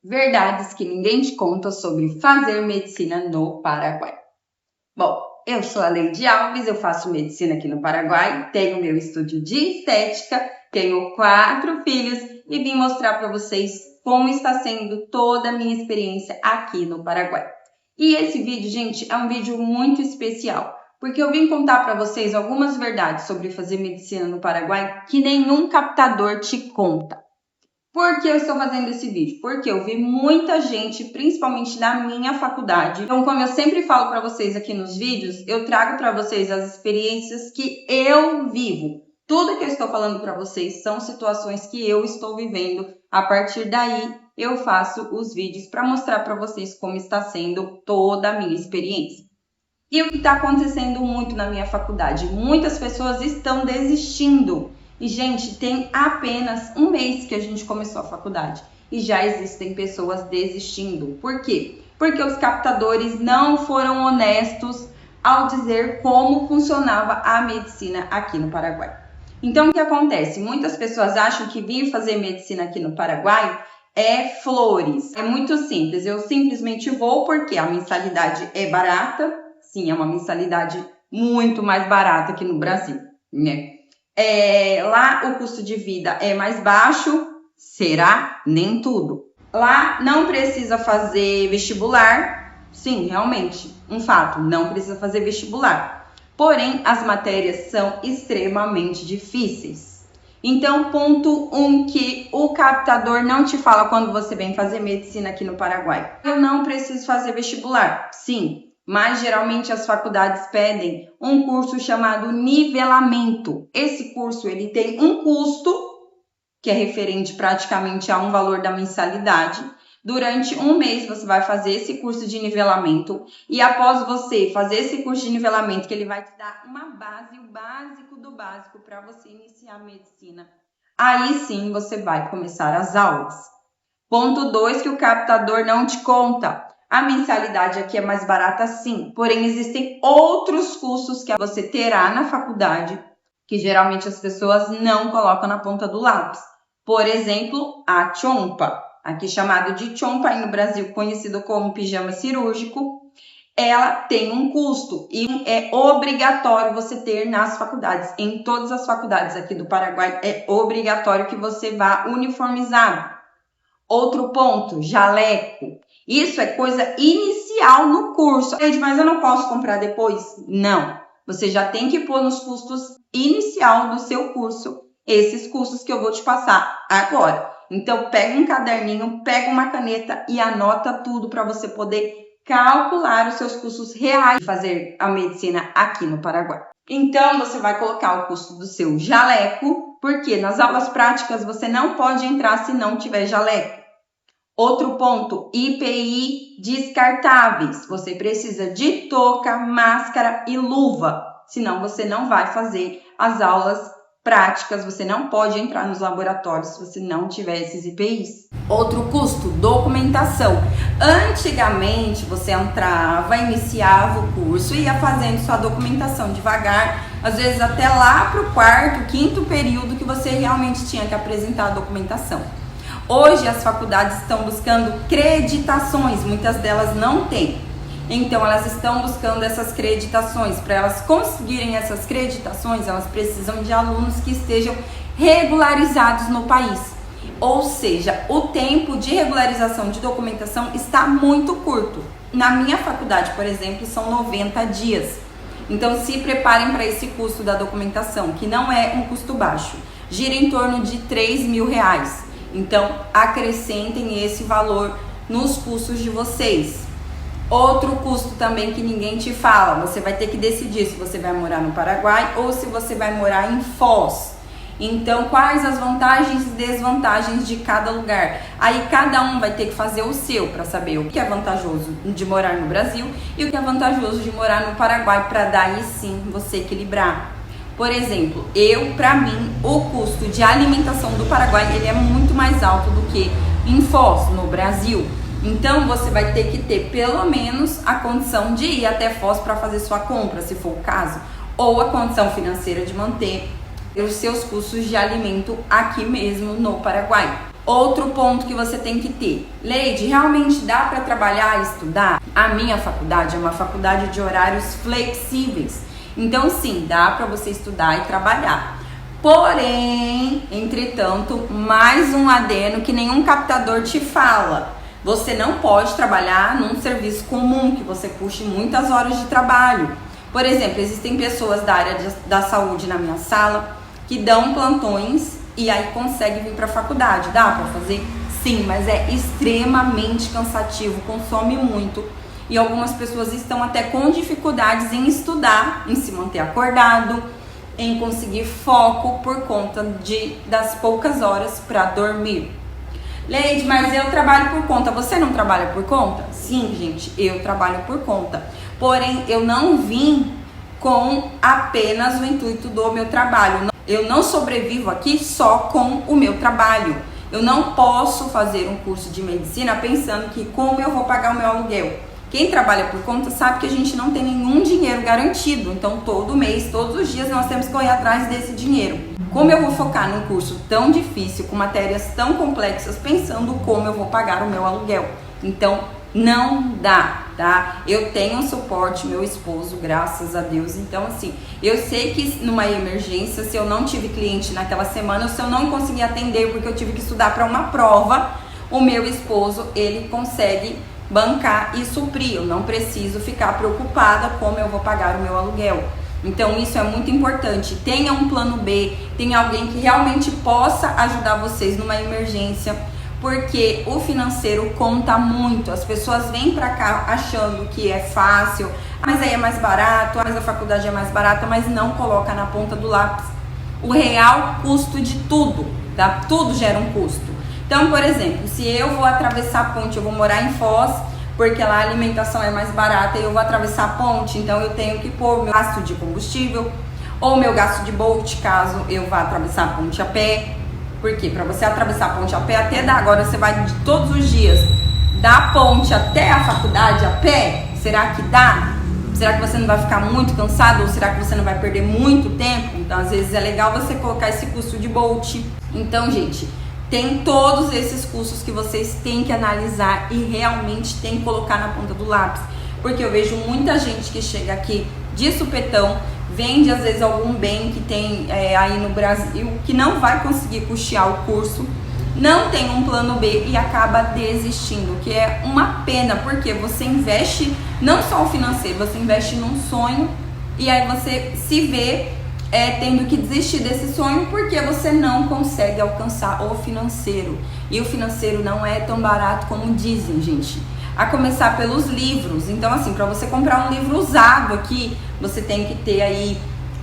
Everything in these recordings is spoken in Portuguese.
Verdades que ninguém te conta sobre fazer medicina no Paraguai. Bom, eu sou a Lady Alves, eu faço medicina aqui no Paraguai, tenho meu estúdio de estética, tenho 4 filhos e vim mostrar para vocês como está sendo toda a minha experiência aqui no Paraguai. E esse vídeo, gente, é um vídeo muito especial, porque eu vim contar para vocês algumas verdades sobre fazer medicina no Paraguai que nenhum captador te conta. Por que eu estou fazendo esse vídeo? Porque eu vi muita gente, principalmente da minha faculdade. Então, como eu sempre falo para vocês aqui nos vídeos, eu trago para vocês as experiências que eu vivo. Tudo que eu estou falando para vocês são situações que eu estou vivendo. A partir daí, eu faço os vídeos para mostrar para vocês como está sendo toda a minha experiência. E o que está acontecendo muito na minha faculdade? Muitas pessoas estão desistindo. E, gente, tem apenas um mês que a gente começou a faculdade e já existem pessoas desistindo. Por quê? Porque os captadores não foram honestos ao dizer como funcionava a medicina aqui no Paraguai. Então, o que acontece? Muitas pessoas acham que vir fazer medicina aqui no Paraguai é flores. É muito simples. Eu simplesmente vou porque a mensalidade é barata. Sim, é uma mensalidade muito mais barata que no Brasil, né? Lá o custo de vida é mais baixo, será? Nem tudo. Lá não precisa fazer vestibular, sim, realmente, um fato, não precisa fazer vestibular. Porém, as matérias são extremamente difíceis. Então, ponto 1 que o captador não te fala quando você vem fazer medicina aqui no Paraguai. Eu não preciso fazer vestibular, sim. Mas geralmente as faculdades pedem um curso chamado nivelamento. Esse curso ele tem um custo que é referente praticamente a um valor da mensalidade. Durante um mês você vai fazer esse curso de nivelamento e após você fazer esse curso de nivelamento, que ele vai te dar uma base, o básico do básico para você iniciar a medicina. Aí sim você vai começar as aulas. Ponto 2 que o captador não te conta. A mensalidade aqui é mais barata sim, porém existem outros custos que você terá na faculdade, que geralmente as pessoas não colocam na ponta do lápis. Por exemplo, a chompa, aqui chamado de chompa, aí no Brasil conhecido como pijama cirúrgico, ela tem um custo e é obrigatório você ter nas faculdades. Em todas as faculdades aqui do Paraguai é obrigatório que você vá uniformizado. Outro ponto, jaleco. Isso é coisa inicial no curso. Mas eu não posso comprar depois? Não. Você já tem que pôr nos custos inicial do seu curso esses custos que eu vou te passar agora. Então, pega um caderninho, pega uma caneta e anota tudo para você poder calcular os seus custos reais de fazer a medicina aqui no Paraguai. Então, você vai colocar o custo do seu jaleco, porque nas aulas práticas você não pode entrar se não tiver jaleco. Outro ponto, EPI descartáveis. Você precisa de touca, máscara e luva, senão você não vai fazer as aulas práticas, você não pode entrar nos laboratórios se você não tiver esses EPIs. Outro custo, documentação. Antigamente você entrava, iniciava o curso, ia fazendo sua documentação devagar, às vezes até lá para o 4º, 5º período que você realmente tinha que apresentar a documentação. Hoje as faculdades estão buscando creditações, muitas delas não têm. Então elas estão buscando essas creditações. Para elas conseguirem essas creditações, elas precisam de alunos que estejam regularizados no país. Ou seja, o tempo de regularização de documentação está muito curto. Na minha faculdade, por exemplo, são 90 dias. Então se preparem para esse custo da documentação, que não é um custo baixo. Gira em torno de R$3.000. Então, acrescentem esse valor nos custos de vocês. Outro custo também que ninguém te fala, você vai ter que decidir se você vai morar no Paraguai ou se você vai morar em Foz. Então, quais as vantagens e desvantagens de cada lugar? Aí cada um vai ter que fazer o seu para saber o que é vantajoso de morar no Brasil e o que é vantajoso de morar no Paraguai, para daí sim você equilibrar. Por exemplo, para mim, o custo de alimentação do Paraguai ele é muito mais alto do que em Foz, no Brasil. Então, você vai ter que ter pelo menos a condição de ir até Foz para fazer sua compra, se for o caso, ou a condição financeira de manter os seus custos de alimento aqui mesmo no Paraguai. Outro ponto que você tem que ter: Leide, realmente dá para trabalhar e estudar? A minha faculdade é uma faculdade de horários flexíveis, então sim, dá para você estudar e trabalhar. Porém, entretanto, mais um adendo que nenhum captador te fala: você não pode trabalhar num serviço comum que você puxe muitas horas de trabalho. Por exemplo, existem pessoas da área da saúde na minha sala que dão plantões e aí consegue vir para a faculdade. Dá para fazer? Sim, mas é extremamente cansativo, consome muito. E algumas pessoas estão até com dificuldades em estudar, em se manter acordado, em conseguir foco por conta das poucas horas para dormir. Leide, mas eu trabalho por conta. Você não trabalha por conta? Sim, gente, eu trabalho por conta. Porém, eu não vim com apenas o intuito do meu trabalho. Eu não sobrevivo aqui só com o meu trabalho. Eu não posso fazer um curso de medicina pensando que como eu vou pagar o meu aluguel. Quem trabalha por conta sabe que a gente não tem nenhum dinheiro garantido. Então, todo mês, todos os dias, nós temos que correr atrás desse dinheiro. Como eu vou focar num curso tão difícil, com matérias tão complexas, pensando como eu vou pagar o meu aluguel? Então, não dá, tá? Eu tenho um suporte, meu esposo, graças a Deus. Então, assim, eu sei que numa emergência, se eu não tive cliente naquela semana, se eu não conseguir atender porque eu tive que estudar para uma prova, o meu esposo, ele consegue bancar e suprir. Eu não preciso ficar preocupada como eu vou pagar o meu aluguel. Então isso é muito importante. Tenha um plano B, tenha alguém que realmente possa ajudar vocês numa emergência, porque o financeiro conta muito. As pessoas vêm pra cá achando que é fácil, mas aí é mais barato, mas a faculdade é mais barata, mas não coloca na ponta do lápis o real custo de tudo, tá? Tudo gera um custo. Então, por exemplo, se eu vou atravessar a ponte, eu vou morar em Foz, porque lá a alimentação é mais barata e eu vou atravessar a ponte, então eu tenho que pôr meu gasto de combustível ou meu gasto de Bolt, caso eu vá atravessar a ponte a pé. Por quê? Para você atravessar a ponte a pé, até dá. Agora você vai de todos os dias da ponte até a faculdade a pé, será que dá? Será que você não vai ficar muito cansado? Ou será que você não vai perder muito tempo? Então, às vezes é legal você colocar esse custo de Bolt. Então, gente, tem todos esses custos que vocês têm que analisar e realmente tem que colocar na ponta do lápis. Porque eu vejo muita gente que chega aqui de supetão, vende às vezes algum bem que tem aí no Brasil, que não vai conseguir custear o curso, não tem um plano B e acaba desistindo, que é uma pena, porque você investe não só o financeiro, você investe num sonho e aí você se vê tendo que desistir desse sonho porque você não consegue alcançar o financeiro. E o financeiro não é tão barato como dizem, gente. A começar pelos livros. Então, assim, para você comprar um livro usado aqui, você tem que ter aí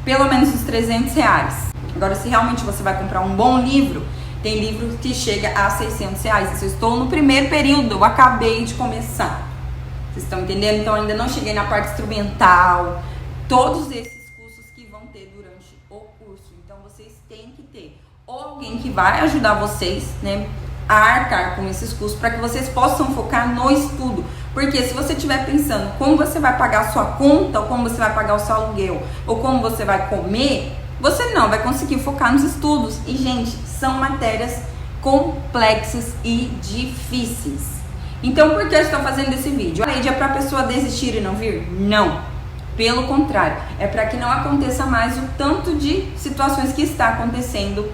pelo menos uns R$300. Agora, se realmente você vai comprar um bom livro, tem livro que chega a R$600. Isso eu estou no primeiro período, eu acabei de começar. Vocês estão entendendo? Então, ainda não cheguei na parte instrumental. Todos esses durante o curso. Então vocês têm que ter ou alguém que vai ajudar vocês, né, a arcar com esses custos para que vocês possam focar no estudo. Porque se você estiver pensando como você vai pagar a sua conta, ou como você vai pagar o seu aluguel, ou como você vai comer, você não vai conseguir focar nos estudos. E, gente, são matérias complexas e difíceis. Então, por que eu estou fazendo esse vídeo? A Leide é para a pessoa desistir e não vir? Não. Pelo contrário, é para que não aconteça mais o tanto de situações que está acontecendo,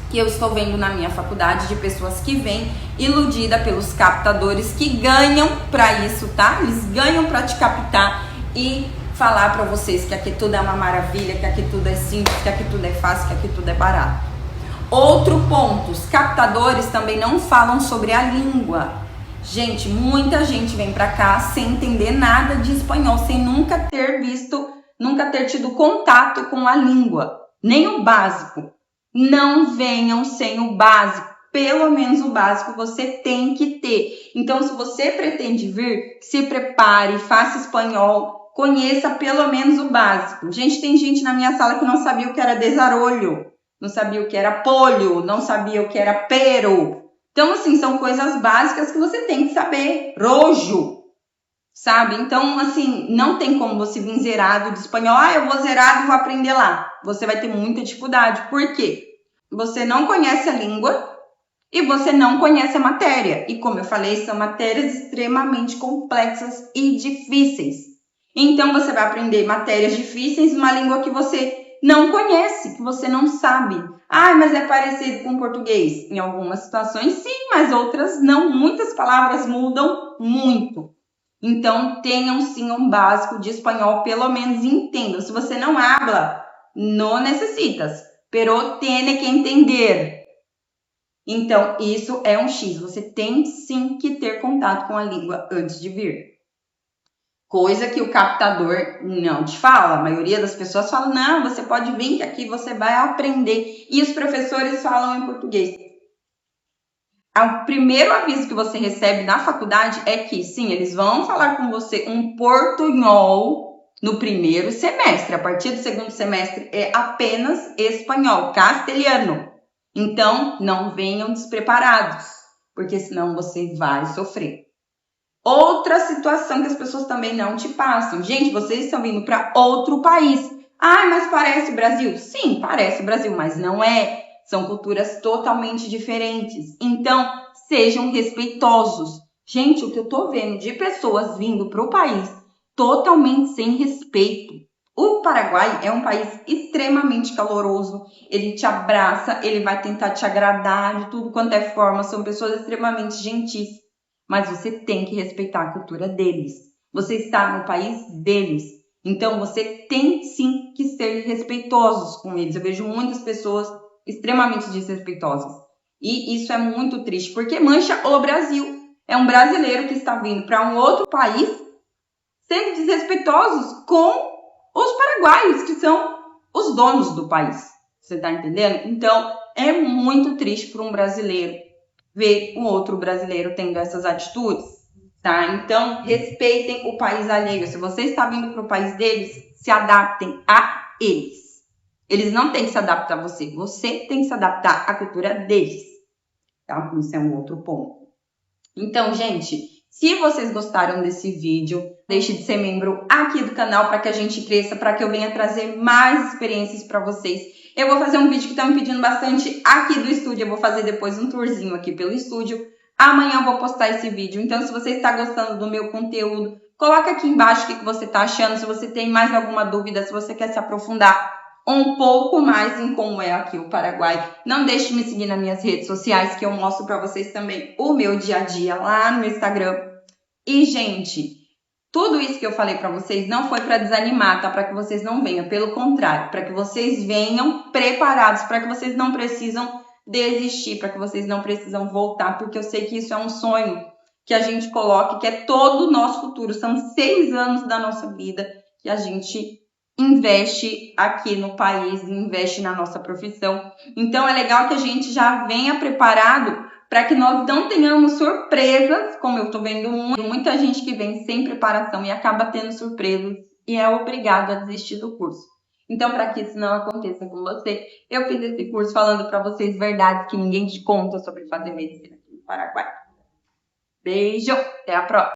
que eu estou vendo na minha faculdade, de pessoas que vêm iludida pelos captadores que ganham para isso, tá? Eles ganham para te captar e falar para vocês que aqui tudo é uma maravilha, que aqui tudo é simples, que aqui tudo é fácil, que aqui tudo é barato. Outro ponto, os captadores também não falam sobre a língua. Gente, muita gente vem pra cá sem entender nada de espanhol, sem nunca ter tido contato com a língua, nem o básico. Não venham sem o básico, pelo menos o básico você tem que ter. Então, se você pretende vir, se prepare, faça espanhol, conheça pelo menos o básico. Gente, tem gente na minha sala que não sabia o que era desarrollo, não sabia o que era polho, não sabia o que era pero. Então, assim, são coisas básicas que você tem que saber. Rojo, sabe? Então, assim, não tem como você vir zerado de espanhol. Ah, eu vou zerado e vou aprender lá. Você vai ter muita dificuldade. Por quê? Você não conhece a língua e você não conhece a matéria. E como eu falei, são matérias extremamente complexas e difíceis. Então você vai aprender matérias difíceis numa língua que você não conhece, que você não sabe. Ah, mas é parecido com o português. Em algumas situações sim, mas outras não. Muitas palavras mudam muito. Então tenham sim um básico de espanhol, pelo menos entendam. Se você não habla, não necessitas, pero tiene que entender. Então, isso é um X. Você tem sim que ter contato com a língua antes de vir. Coisa que o captador não te fala. A maioria das pessoas fala, não, você pode vir que aqui você vai aprender. E os professores falam em português. O primeiro aviso que você recebe na faculdade é que, sim, eles vão falar com você um portunhol no primeiro semestre. A partir do segundo semestre é apenas espanhol, castelhano. Então, não venham despreparados, porque senão você vai sofrer. Outra situação que as pessoas também não te passam. Gente, vocês estão vindo para outro país. Ah, mas parece o Brasil? Sim, parece o Brasil, mas não é. São culturas totalmente diferentes. Então, sejam respeitosos. Gente, o que eu tô vendo de pessoas vindo para o país totalmente sem respeito. O Paraguai é um país extremamente caloroso. Ele te abraça, ele vai tentar te agradar de tudo quanto é forma. São pessoas extremamente gentis. Mas você tem que respeitar a cultura deles. Você está no país deles. Então, você tem sim que ser respeitosos com eles. Eu vejo muitas pessoas extremamente desrespeitosas. E isso é muito triste, porque mancha o Brasil. É um brasileiro que está vindo para um outro país sendo desrespeitosos com os paraguaios, que são os donos do país. Você está entendendo? Então, é muito triste para um brasileiro ver um outro brasileiro tendo essas atitudes, tá? Então, respeitem o país alheio. Se você está vindo para o país deles, se adaptem a eles. Eles não têm que se adaptar a você. Você tem que se adaptar à cultura deles, tá? Isso é um outro ponto. Então, gente, se vocês gostaram desse vídeo, deixe de ser membro aqui do canal para que a gente cresça, para que eu venha trazer mais experiências para vocês. Eu vou fazer um vídeo que estão me pedindo bastante aqui do estúdio. Eu vou fazer depois um tourzinho aqui pelo estúdio. Amanhã eu vou postar esse vídeo. Então, se você está gostando do meu conteúdo, coloca aqui embaixo o que você está achando. Se você tem mais alguma dúvida, se você quer se aprofundar um pouco mais em como é aqui o Paraguai, não deixe de me seguir nas minhas redes sociais, que eu mostro para vocês também o meu dia a dia lá no Instagram. E, gente, tudo isso que eu falei para vocês não foi para desanimar, tá? Para que vocês não venham. Pelo contrário, para que vocês venham preparados, para que vocês não precisam desistir, para que vocês não precisam voltar, porque eu sei que isso é um sonho que a gente coloca, que é todo o nosso futuro. São 6 anos da nossa vida que a gente investe aqui no país, investe na nossa profissão. Então, é legal que a gente já venha preparado para que nós não tenhamos surpresas, como eu estou vendo muita gente que vem sem preparação e acaba tendo surpresas e é obrigado a desistir do curso. Então, para que isso não aconteça com você, eu fiz esse curso falando para vocês verdades que ninguém te conta sobre fazer medicina aqui no Paraguai. Beijo, até a próxima!